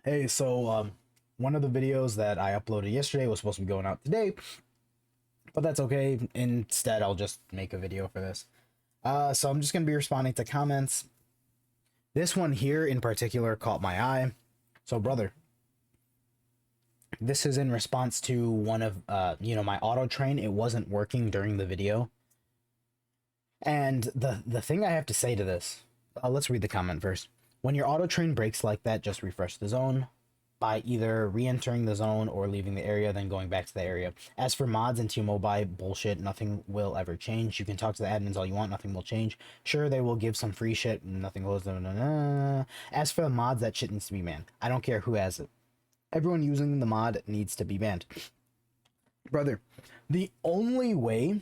Hey, one of the videos that I uploaded yesterday was supposed to be going out today, but that's okay. Instead, I'll just make a video for this. So I'm just gonna be responding to comments. This one here in particular caught my eye. So, brother, this is in response to one of my auto train. It wasn't working during the video, and the thing I have to say to this. Let's read the comment first. When your auto train breaks like that, just refresh the zone by either re-entering the zone or leaving the area, then going back to the area. As for mods and T-Mobile bullshit, nothing will ever change. You can talk to the admins all you want, nothing will change. Sure, they will give some free shit, nothing will. As for the mods, that shit needs to be banned. I don't care who has it. Everyone using the mod needs to be banned. Brother, the only way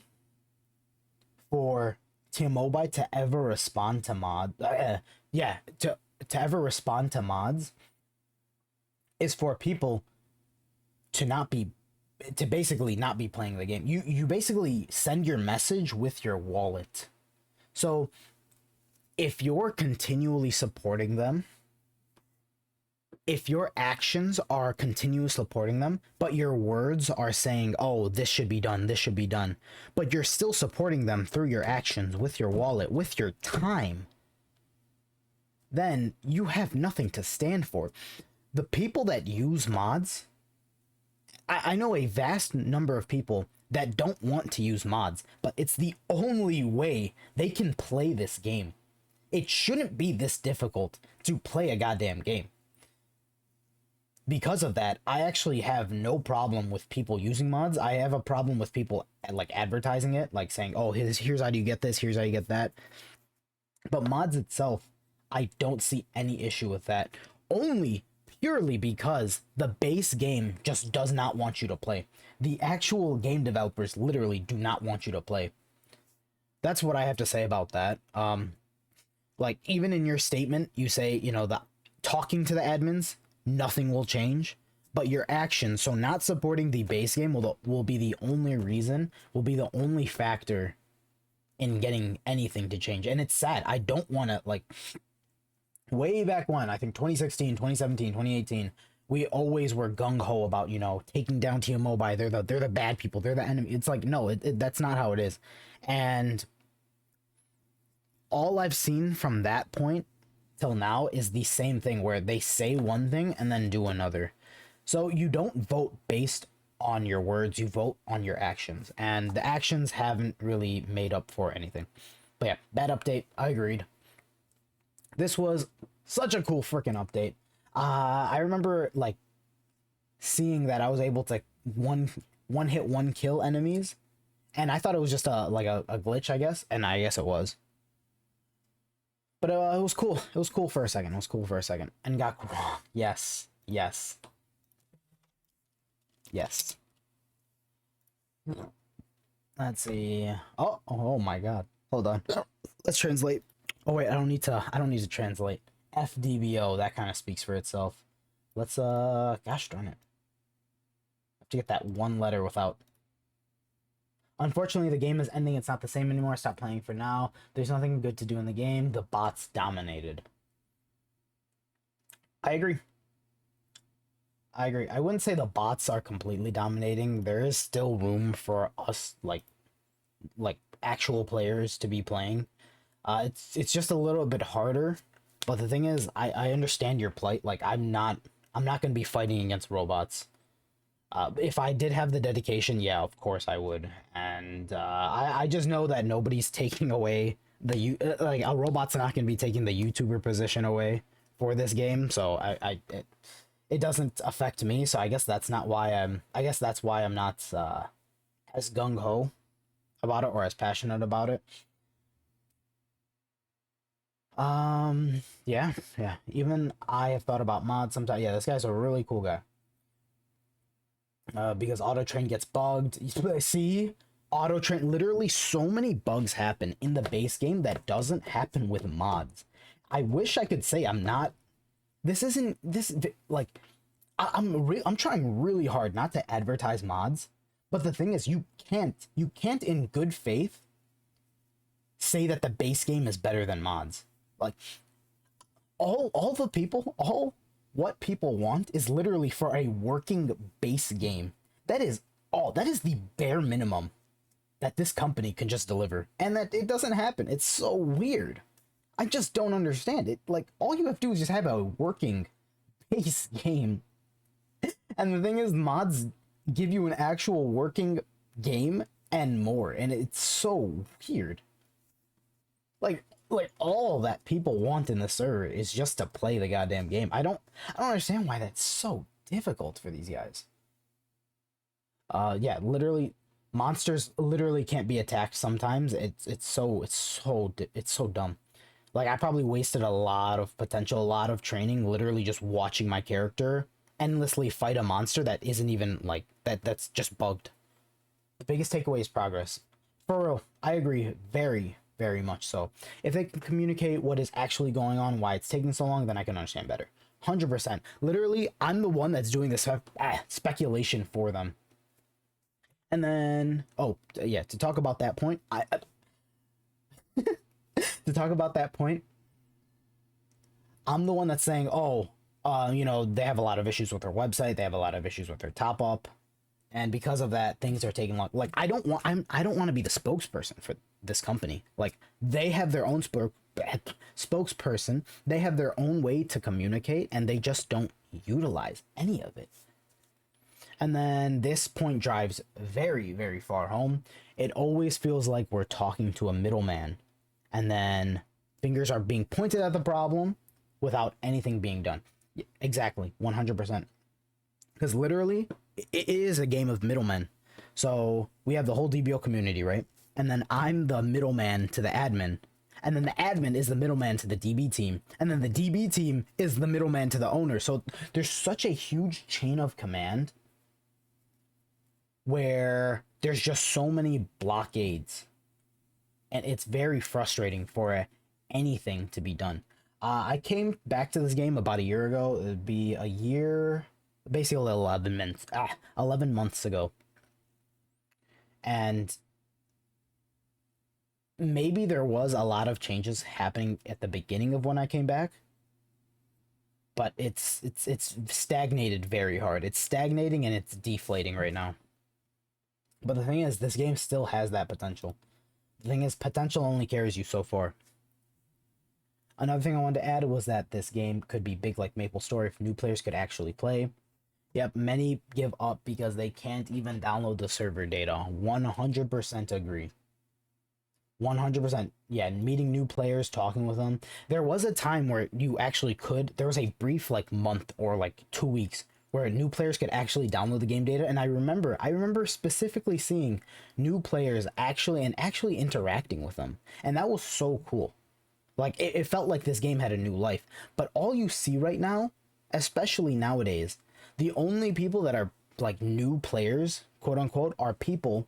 for T-Mobile to ever respond to to ever respond to mods is for people to basically not be playing the game. You basically send your message with your wallet. So if you're continually supporting them, if your actions are continually supporting them, but your words are saying, oh, this should be done, but you're still supporting them through your actions, with your wallet, with your time, then you have nothing to stand for. The people that use mods, I know a vast number of people that don't want to use mods, but it's the only way they can play this game. It shouldn't be this difficult to play a goddamn game. Because of that, I actually have no problem with people using mods. I have a problem with people like advertising it, like saying, oh, here's how you get this, here's how you get that. But mods itself, I don't see any issue with that. Only purely because the base game just does not want you to play. The actual game developers literally do not want you to play. That's what I have to say about that. Like, even in your statement, you say, the talking to the admins, nothing will change, but your actions, so not supporting the base game will be the only factor in getting anything to change. And it's sad. I don't want to, like, way back when, I think 2016, 2017, 2018, we always were gung-ho about, taking down T-Mobile. They're the bad people, they're the enemy. It's like, no, that's not how it is. And all I've seen from that point till now is the same thing, where they say one thing and then do another. So you don't vote based on your words, you vote on your actions, and the actions haven't really made up for anything. But yeah, bad update, I agreed. This was such a cool freaking update. I remember like seeing that I was able to one hit one kill enemies, and I thought it was just a glitch, I guess, and I guess it was. But it was cool. It was cool for a second. And got yes. Let's see. Oh my god. Hold on. Let's translate. Oh wait, I don't need to translate. FDBO, that kind of speaks for itself. Let's gosh darn it. I have to get that one letter without. Unfortunately, the game is ending. It's not the same anymore. Stop playing for now. There's nothing good to do in the game. The bots dominated. I agree. I wouldn't say the bots are completely dominating. There is still room for us, like actual players, to be playing. It's just a little bit harder. But the thing is, I understand your plight. Like, I'm not gonna be fighting against robots. If I did have the dedication, yeah, of course I would. And I just know that nobody's taking away a robot's not gonna be taking the YouTuber position away for this game. So it doesn't affect me. So I guess that's why I'm not as gung ho about it, or as passionate about it. Yeah. Even I have thought about mods sometimes. Yeah, this guy's a really cool guy. Because auto train gets bugged. See, auto train, literally so many bugs happen in the base game that doesn't happen with mods. I wish I could say I'm not. This isn't this like. I'm trying really hard not to advertise mods, but the thing is, you can't in good faith say that the base game is better than mods. Like, all the people, all what people want is literally for a working base game. That is all. That is the bare minimum that this company can just deliver, and that it doesn't happen. It's so weird. I just don't understand it. Like, all you have to do is just have a working base game. And the thing is, mods give you an actual working game and more, and it's so weird. Like all that people want in the server is just to play the goddamn game. I don't understand why that's so difficult for these guys. Yeah, literally, monsters literally can't be attacked sometimes. It's so dumb. Like, I probably wasted a lot of potential, a lot of training, literally just watching my character endlessly fight a monster that isn't even like that's just bugged. The biggest takeaway is progress. For real, I agree, very, very much so. If they can communicate what is actually going on, why it's taking so long, then I can understand better. 100%. Literally, I'm the one that's doing this speculation for them. And then, oh yeah, to talk about that point, to talk about that point, I'm the one that's saying, oh, you know, they have a lot of issues with their website, they have a lot of issues with their top up, and because of that, things are taking long. Like, I don't want to be the spokesperson for this company. Like, they have their own spokesperson, they have their own way to communicate, and they just don't utilize any of it. And then this point drives very, very far home. It always feels like we're talking to a middleman, and then fingers are being pointed at the problem without anything being done. Exactly, 100%. Because literally, it is a game of middlemen. So we have the whole DBO community, right? And then I'm the middleman to the admin. And then the admin is the middleman to the DB team. And then the DB team is the middleman to the owner. So there's such a huge chain of command where there's just so many blockades. And it's very frustrating for anything to be done. I came back to this game about a year ago. It would be a year, basically 11 months ago. And maybe there was a lot of changes happening at the beginning of when I came back, but it's stagnated very hard. It's stagnating and it's deflating right now. But the thing is, this game still has that potential. The thing is, potential only carries you so far. Another thing I wanted to add was that this game could be big like MapleStory if new players could actually play. Yep, many give up because they can't even download the server data. 100% agree. 100%. Yeah, meeting new players, talking with them. There was a time where you actually could. There was a brief like month or like 2 weeks where new players could actually download the game data, and I remember specifically seeing new players actually interacting with them, and that was so cool. Like, it felt like this game had a new life. But all you see right now, especially nowadays, the only people that are like new players, quote unquote, are people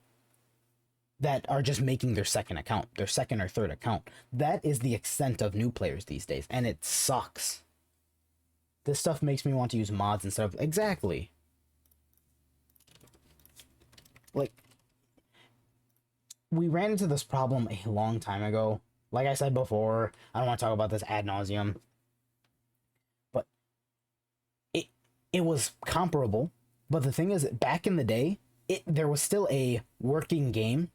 that are just making their second account, their second or third account. That is the extent of new players these days, and it sucks. This stuff makes me want to use mods and stuff. Exactly. Like, we ran into this problem a long time ago. Like I said before, I don't want to talk about this ad nauseum, but it was comparable. But the thing is, back in the day, there was still a working game.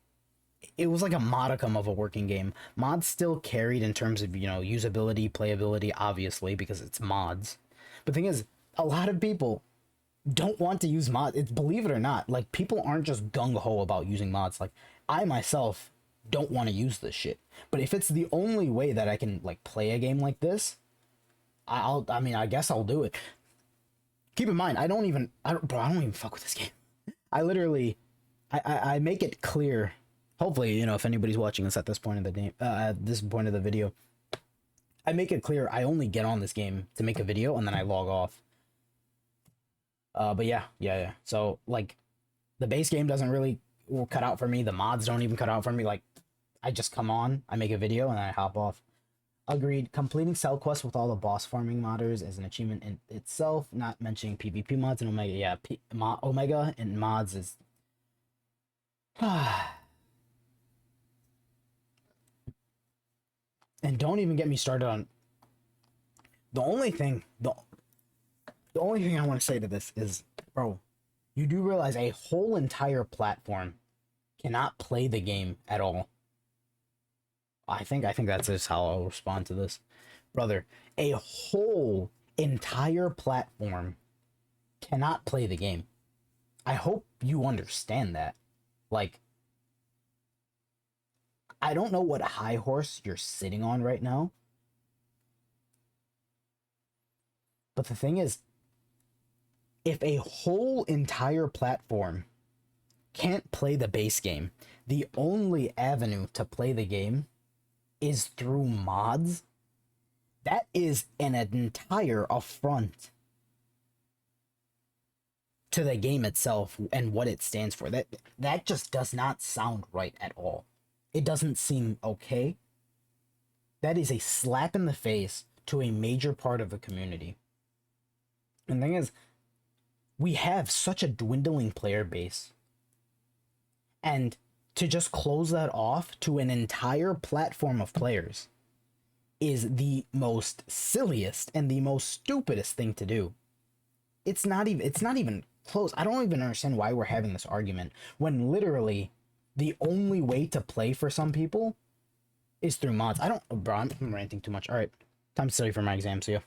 It was like a modicum of a working game. Mods still carried in terms of, you know, usability, playability, obviously, because it's mods. But the thing is, a lot of people don't want to use mods. It's, believe it or not, like, people aren't just gung-ho about using mods. Like, I myself don't want to use this shit. But if it's the only way that I can, like, play a game like this, I guess I'll do it. Keep in mind, I don't even fuck with this game. I literally, I make it clear. Hopefully, you know, if anybody's watching this at this point of the game, this point of the video, I make it clear I only get on this game to make a video and then I log off. But yeah. So, like, the base game doesn't really cut out for me. The mods don't even cut out for me. Like, I just come on, I make a video, and then I hop off. Agreed. Completing cell quests with all the boss farming modders is an achievement in itself, not mentioning PvP mods and Omega. Yeah, Omega and mods is... And don't even get me started on... The only thing... The only thing I want to say to this is, bro, you do realize a whole entire platform cannot play the game at all. I think that's just how I'll respond to this. Brother, a whole entire platform cannot play the game. I hope you understand that. Like, I don't know what high horse you're sitting on right now. But the thing is, if a whole entire platform can't play the base game, the only avenue to play the game is through mods. That is an entire affront to the game itself and what it stands for. That just does not sound right at all. It doesn't seem okay. That is a slap in the face to a major part of the community. And the thing is, we have such a dwindling player base. And to just close that off to an entire platform of players is the most silliest and the most stupidest thing to do. It's not even close. I don't even understand why we're having this argument when literally the only way to play for some people is through mods. Bro, I'm ranting too much. All right, time to study for my exam. See ya.